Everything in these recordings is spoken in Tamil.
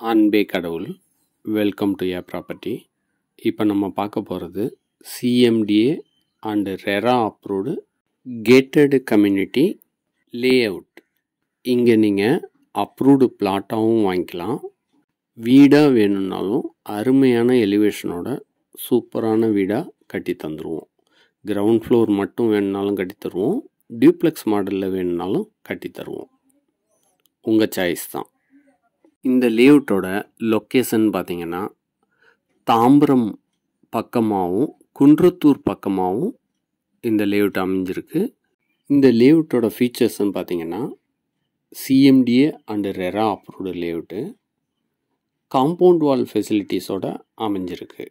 அன்பே கடவுள். Welcome to A property. இப்போ நம்ம பார்க்க போகிறது CMDA and RERA approved gated community lay out. இங்கே நீங்கள் அப்ரூவ்டு பிளாட்டாகவும் வாங்கிக்கலாம், வீடாக வேணும்னாலும் அருமையான எலிவேஷனோட சூப்பரான வீடாக கட்டி தந்துடுவோம். கிரவுண்ட் ஃப்ளோர் மட்டும் வேணும்னாலும் கட்டி தருவோம், டியூப்ளெக்ஸ் மாடலில் வேணும்னாலும் கட்டி தருவோம். உங்கள் சாய்ஸ் தான். இந்த லேஅவுட்டோட லொக்கேஷன் பார்த்திங்கன்னா தாம்பரம் பக்கமாகவும் குன்றத்தூர் பக்கமாகவும் இந்த லேஅவுட் அமைஞ்சிருக்கு. இந்த லேஅவுட்டோட ஃபீச்சர்ஸ்ன்னு பார்த்திங்கன்னா CMDA and RERA approved layout, compound wall ஃபெசிலிட்டிஸோட அமைஞ்சிருக்கு.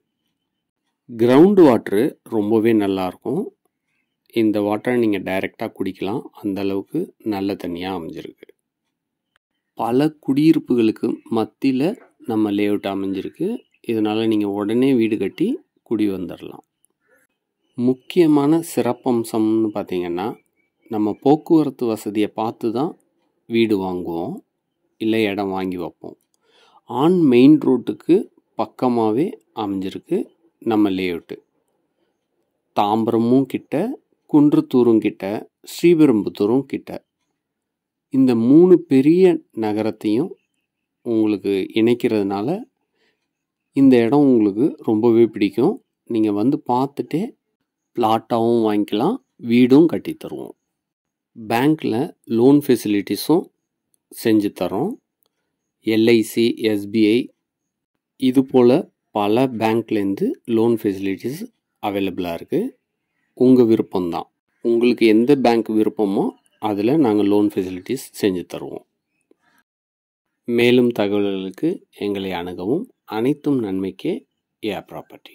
கிரவுண்டு வாட்ரு ரொம்பவே நல்லாயிருக்கும். இந்த வாட்டரை நீங்கள் டைரெக்டாக குடிக்கலாம், அந்தளவுக்கு நல்ல தண்ணியாக அமைஞ்சிருக்கு. பல குடியிருப்புகளுக்கு மத்தியில் நம்ம லேஅவுட் அமைஞ்சிருக்கு. இதனால் நீங்கள் உடனே வீடு கட்டி குடி வந்துடலாம். முக்கியமான சிறப்பம்சம்னு பார்த்திங்கன்னா நம்ம போக்குவரத்து வசதியை பார்த்து தான் வீடு வாங்குவோம், இல்லை இடம் வாங்கி வைப்போம். ஆன் மெயின் ரோட்டுக்கு பக்கமாகவே அமைஞ்சிருக்கு நம்ம லேஅவுட்டு. தாம்பரமும் கிட்ட, குன்றத்தூரும் கிட்ட, ஸ்ரீபெரும்புத்தூரும் கிட்ட. இந்த 3 பெரிய நகரத்தையும் உங்களுக்கு இணைக்கிறதுனால இந்த இடம் உங்களுக்கு ரொம்பவே பிடிக்கும். நீங்கள் வந்து பார்த்துட்டே பிளாட்டாகவும் வாங்கிக்கலாம், வீடும் கட்டி தருவோம். பேங்க்கில் லோன் ஃபெசிலிட்டிஸும் செஞ்சு தரோம். எல்ஐசி, எஸ்பிஐ இது போல் பல பேங்க்லேருந்து லோன் ஃபெசிலிட்டிஸ் அவைலபிளாக இருக்குது. உங்கள் விருப்பம்தான். உங்களுக்கு எந்த பேங்க் விருப்பமோ அதில் நாங்கள் லோன் ஃபெசிலிட்டிஸ் செஞ்சு தருவோம். மேலும் தகவல்களுக்கு எங்களை அணுகவும். அனைத்தும் நன்மைக்கே ஏ ப்ராப்பர்ட்டி.